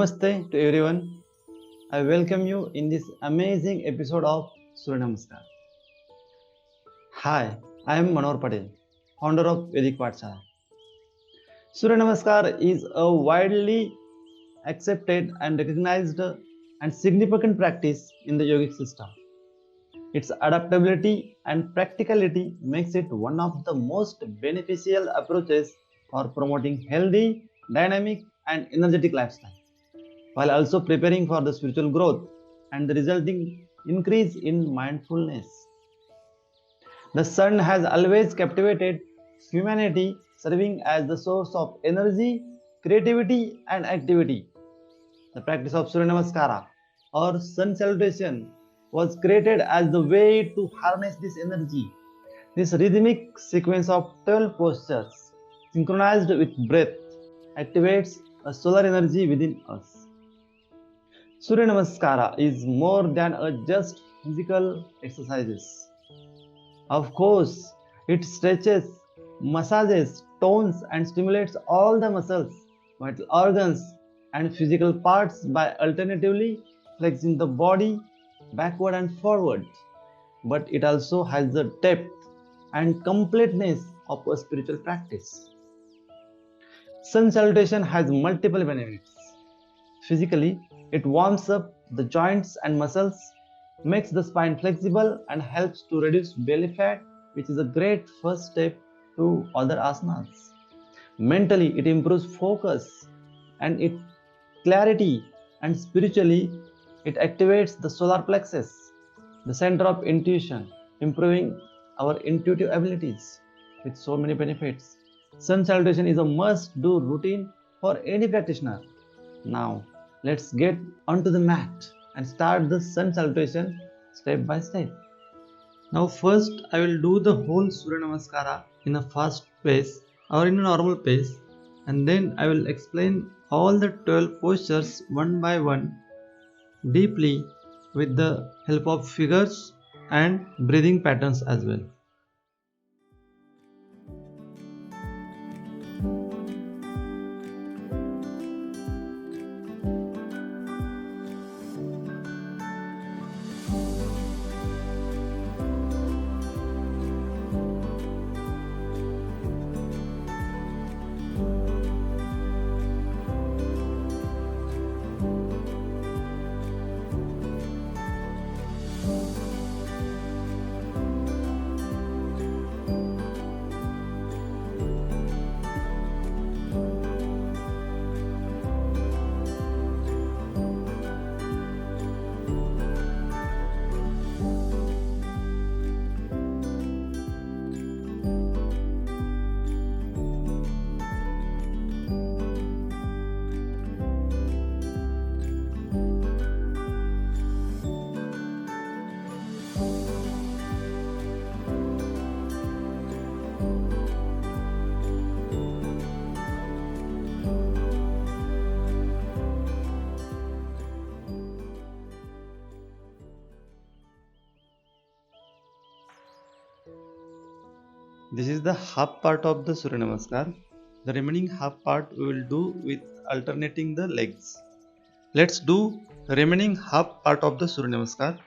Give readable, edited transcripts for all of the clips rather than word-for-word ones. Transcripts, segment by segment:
Namaste to everyone. I welcome you in this amazing episode of Surya Namaskar. Hi, I am Manor Patel, founder of Vedic Pathshala. Surya Namaskar is a widely accepted and recognized and significant practice in the yogic system. Its adaptability and practicality makes it one of the most beneficial approaches for promoting healthy, dynamic, and energetic lifestyle, while also preparing for the spiritual growth and the resulting increase in mindfulness. The sun has always captivated humanity, serving as the source of energy, creativity, and activity. The practice of Surya Namaskara or Sun Salutation was created as the way to harness this energy. This rhythmic sequence of 12 postures, synchronized with breath, activates a solar energy within us. Surya Namaskara is more than a just physical exercises. Of course, it stretches, massages, tones, and stimulates all the muscles, vital organs, and physical parts by alternatively flexing the body backward and forward. But it also has the depth and completeness of a spiritual practice. Sun salutation has multiple benefits. Physically, it warms up the joints and muscles, makes the spine flexible, and helps to reduce belly fat, which is a great first step to other asanas. Mentally, it improves focus and it clarity, and spiritually, it activates the solar plexus, the center of intuition, improving our intuitive abilities with so many benefits. Sun salutation is a must-do routine for any practitioner. Now, let's get onto the mat and start the sun salutation step by step. Now, first, I will do the whole Surya Namaskara in a fast pace or in a normal pace, and then I will explain all the 12 postures one by one deeply with the help of figures and breathing patterns as well. This is the half part of the Surya Namaskar. The remaining half part we will do with alternating the legs. Let's do remaining half part of the Surya Namaskar.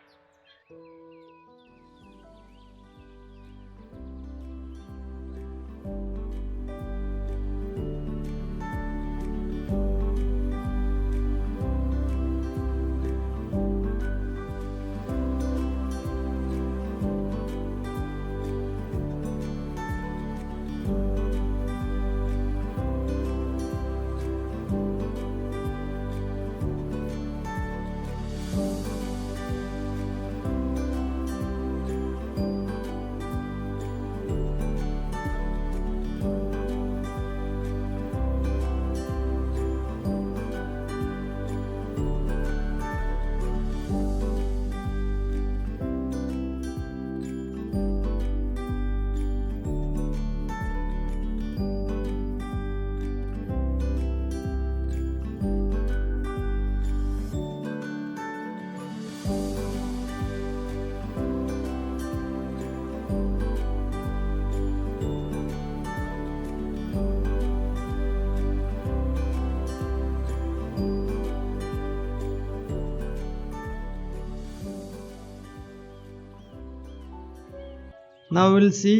Now we will see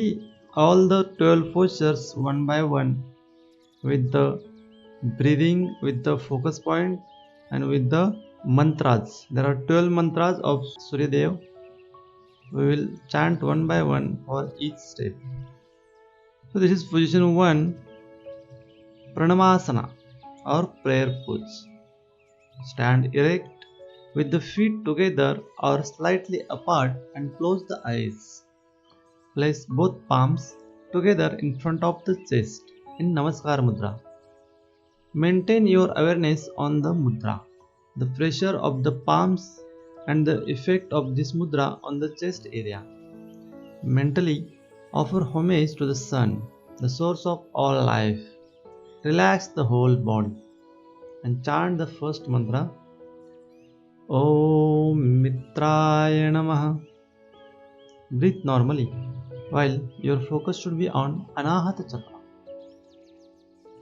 all the 12 postures one by one with the breathing, with the focus point, and with the mantras. There are 12 mantras of Surya Dev. We will chant one by one for each step. So this is position 1, Pranamasana or prayer pose. Stand erect with the feet together or slightly apart and close the eyes. Place both palms together in front of the chest in Namaskar Mudra. Maintain your awareness on the mudra, the pressure of the palms and the effect of this mudra on the chest area. Mentally offer homage to the sun, the source of all life. Relax the whole body and chant the first mantra, Om Mitraya Namaha. Breathe normally while your focus should be on Anahata Chakra.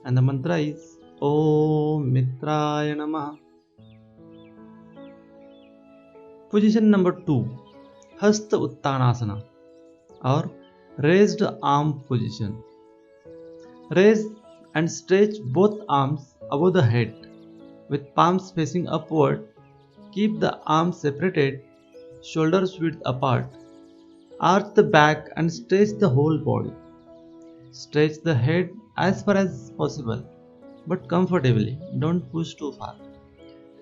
And the mantra is Om Mitraya Namaha. Position number 2, Hasta Uttanasana or raised arm position. Raise and stretch both arms above the head with palms facing upward. Keep the arms separated, shoulders width apart. Arch the back and stretch the whole body. Stretch the head as far as possible, but comfortably, don't push too far.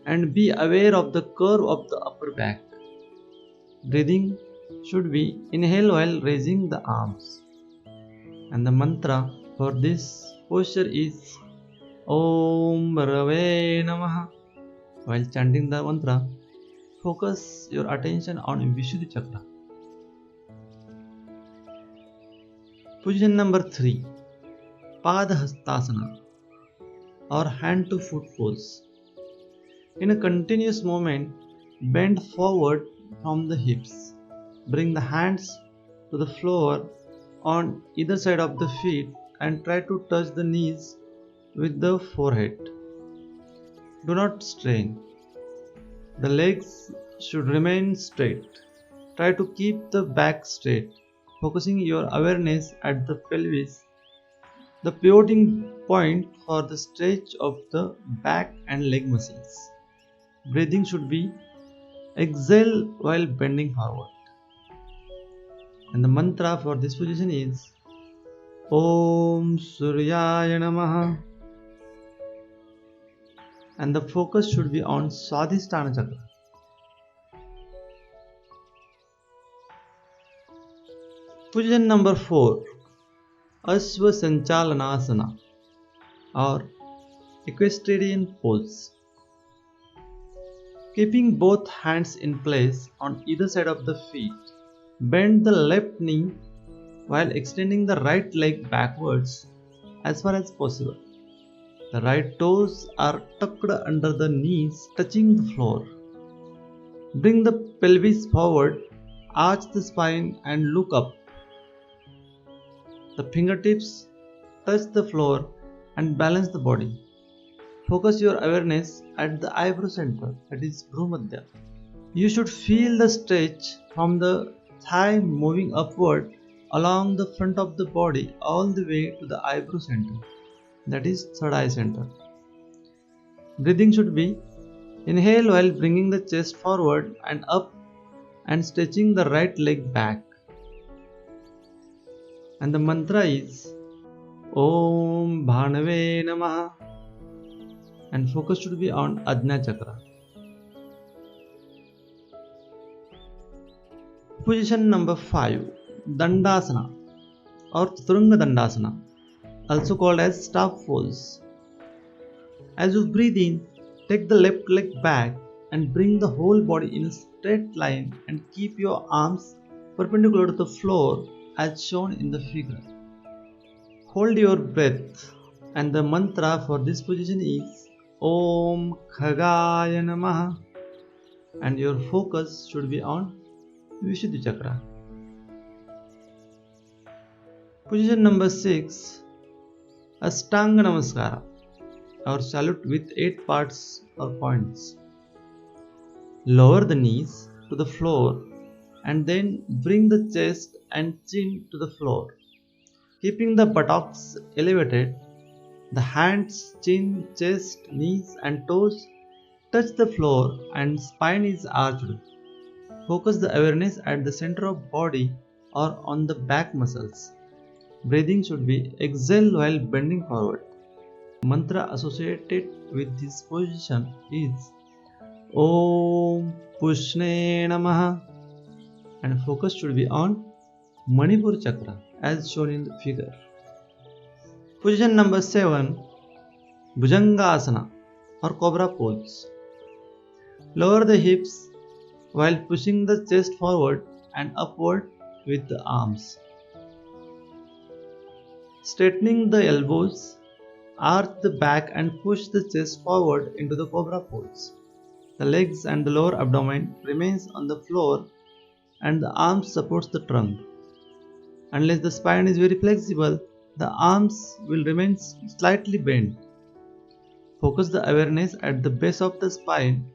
And be aware of the curve of the upper back. Breathing should be inhale while raising the arms. And the mantra for this posture is Om Rave Namaha. While chanting the mantra, focus your attention on Vishuddhi Chakra. Position number 3, Padahastasana or hand to foot pose. In a continuous movement, bend forward from the hips. Bring the hands to the floor on either side of the feet and try to touch the knees with the forehead. Do not strain. The legs should remain straight. Try to keep the back straight, focusing your awareness at the pelvis, the pivoting point for the stretch of the back and leg muscles. Breathing should be exhale while bending forward. And the mantra for this position is Om Surya Namaskar. And the focus should be on Swadhisthana Chakra. Position number 4, Ashwa Sanchalanasana or equestrian pose. Keeping both hands in place on either side of the feet, bend the left knee while extending the right leg backwards as far as possible. The right toes are tucked under the knees, touching the floor. Bring the pelvis forward, arch the spine and look up. The fingertips touch the floor and balance the body. Focus your awareness at the eyebrow center, that is Bhrumadhya. You should feel the stretch from the thigh moving upward along the front of the body all the way to the eyebrow center, that is third eye center. Breathing should be inhale while bringing the chest forward and up and stretching the right leg back. And the mantra is Om Bhanave Namaha. And focus should be on Ajna Chakra. Position number 5, Dandasana or Chaturanga Dandasana, also called as staff pose. As you breathe in, take the left leg back and bring the whole body in a straight line and keep your arms perpendicular to the floor as shown in the figure. Hold your breath, and the mantra for this position is Om Khagaya Namaha, and your focus should be on Vishuddhi Chakra. Position number 6, Ashtanga Namaskara or salute with 8 parts or points. Lower the knees to the floor and then bring the chest and chin to the floor. Keeping the buttocks elevated, the hands, chin, chest, knees, and toes touch the floor and spine is arched. Focus the awareness at the center of body or on the back muscles. Breathing should be exhale while bending forward. Mantra associated with this position is Om Pushne Namaha, and focus should be on Manipur chakra as shown in the figure. Position number 7, Bhujangasana or Cobra pose. Lower the hips while pushing the chest forward and upward with the arms. Straightening the elbows, arch the back and push the chest forward into the Cobra pose. The legs and the lower abdomen remains on the floor and the arms supports the trunk. Unless the spine is very flexible, the arms will remain slightly bent. Focus the awareness at the base of the spine,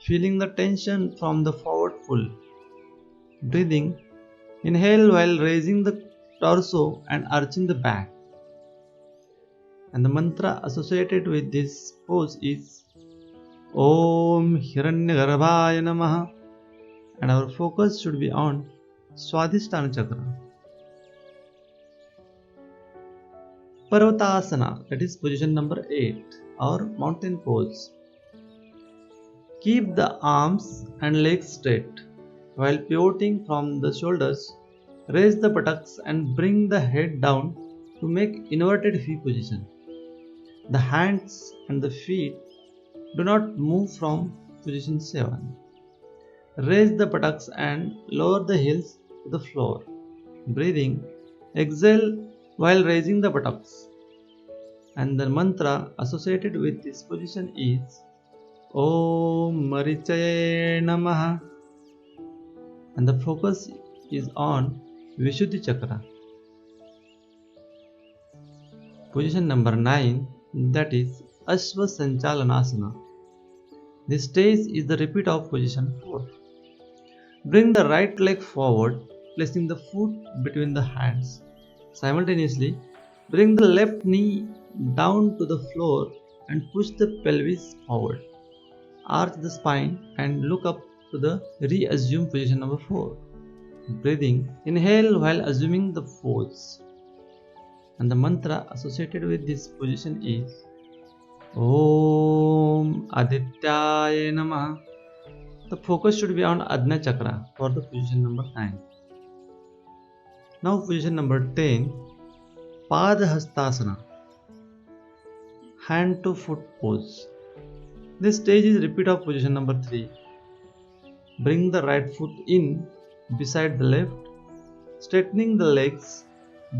feeling the tension from the forward pull. Breathing, inhale while raising the torso and arching the back. And the mantra associated with this pose is Om Hiranyagarbhaya Namaha, and our focus should be on Swadhisthana chakra. Parvatasana, that is position number 8 or mountain pose. Keep the arms and legs straight. While pivoting from the shoulders, raise the buttocks and bring the head down to make inverted V position. The hands and the feet do not move from position 7. Raise the buttocks and lower the heels to the floor. Breathing, exhale while raising the buttocks. And the mantra associated with this position is Om Marichaye Namaha, and the focus is on Vishuddhi chakra. Position number 9, that is Ashva Sanchalanasana. This stage is the repeat of position 4. Bring the right leg forward, placing the foot between the hands. Simultaneously, bring the left knee down to the floor and push the pelvis forward. Arch the spine and look up to the reassume position number 4. Breathing, inhale while assuming the pose. And the mantra associated with this position is Om Adityaya Namaha. The focus should be on Ajna chakra for the position number 9. Now position number 10, Padhastasana, hand to foot pose. This stage is repeat of position number 3. Bring the right foot in beside the left, straightening the legs,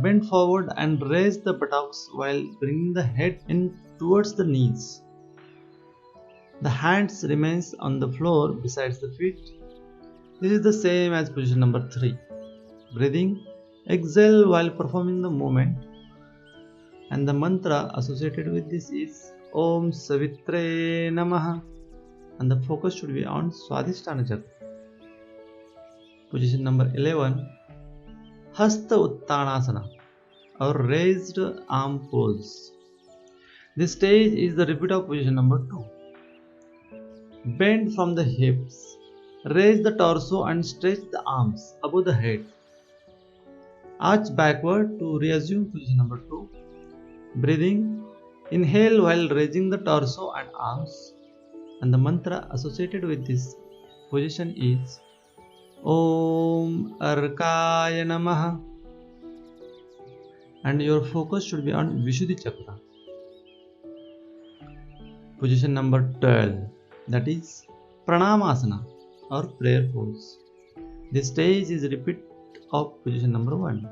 bend forward and raise the buttocks while bringing the head in towards the knees. The hands remains on the floor besides the feet. This is the same as position number 3. Breathing, exhale while performing the movement. And the mantra associated with this is Om Savitre Namaha, and the focus should be on Swadhisthana chakra. Position number 11, Hasta Uttanasana or raised arm pose. This stage is the repeat of position number 2. Bend from the hips, raise the torso and stretch the arms above the head. Arch backward to reassume position number 2. Breathing, inhale while raising the torso and arms, and the mantra associated with this position is Om Arkaya Namaha, and your focus should be on Vishuddhi chakra. Position number 12, that is Pranamasana or prayer pose. This stage is a repeat of position number 1.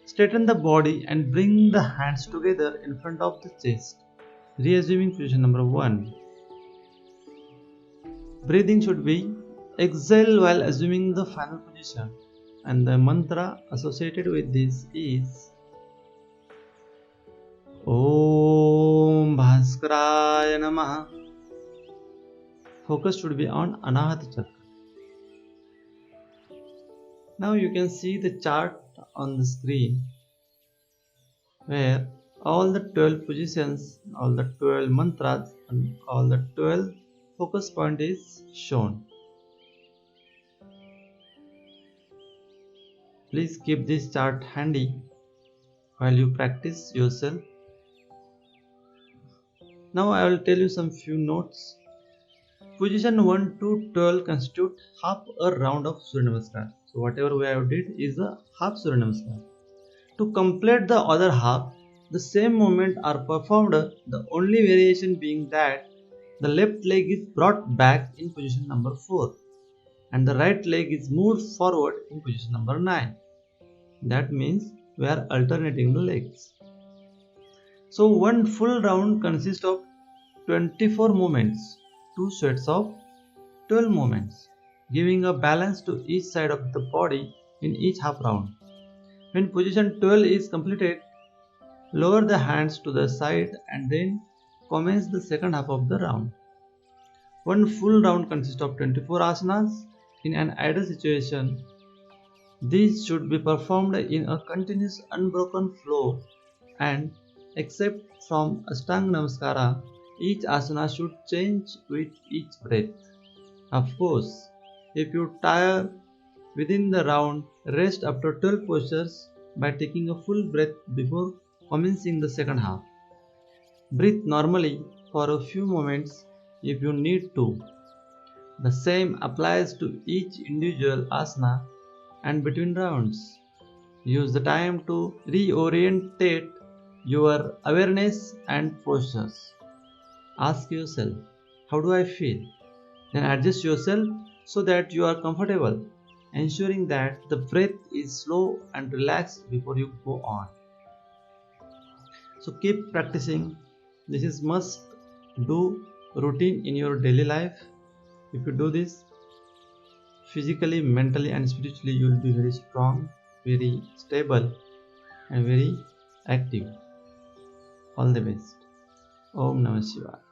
Straighten the body and bring the hands together in front of the chest, reassuming position number 1. Breathing should be exhale while assuming the final position, and the mantra associated with this is Om Bhaskaraya Namaha. Focus should be on Anahata chakra. Now you can see the chart on the screen where all the 12 positions, all the 12 mantras and all the 12 focus point is shown. Please keep this chart handy while you practice yourself. Now I will tell you some few notes. Position 1 to 12 constitute half a round of Surya Namaskar. So whatever we have did is a half Surya Namaskar. To complete the other half, the same movement are performed, the only variation being that the left leg is brought back in position number 4 and the right leg is moved forward in position number 9. That means we are alternating the legs. So one full round consists of 24 movements, 2 sets of 12 movements, giving a balance to each side of the body in each half round. When position 12 is completed, lower the hands to the side and then commence the second half of the round. One full round consists of 24 asanas. In an ideal situation, these should be performed in a continuous unbroken flow, and except from Ashtanga Namaskara, each asana should change with each breath. Of course, if you tire within the round, rest after 12 postures by taking a full breath before commencing the second half. Breathe normally for a few moments if you need to. The same applies to each individual asana and between rounds. Use the time to reorientate your awareness and postures. Ask yourself, how do I feel? Then adjust yourself so that you are comfortable, ensuring that the breath is slow and relaxed before you go on. So keep practicing. This is must do routine in your daily life. If you do this physically, mentally and spiritually, you will be very strong, very stable and very active. All the best. Om Namah Shivaya.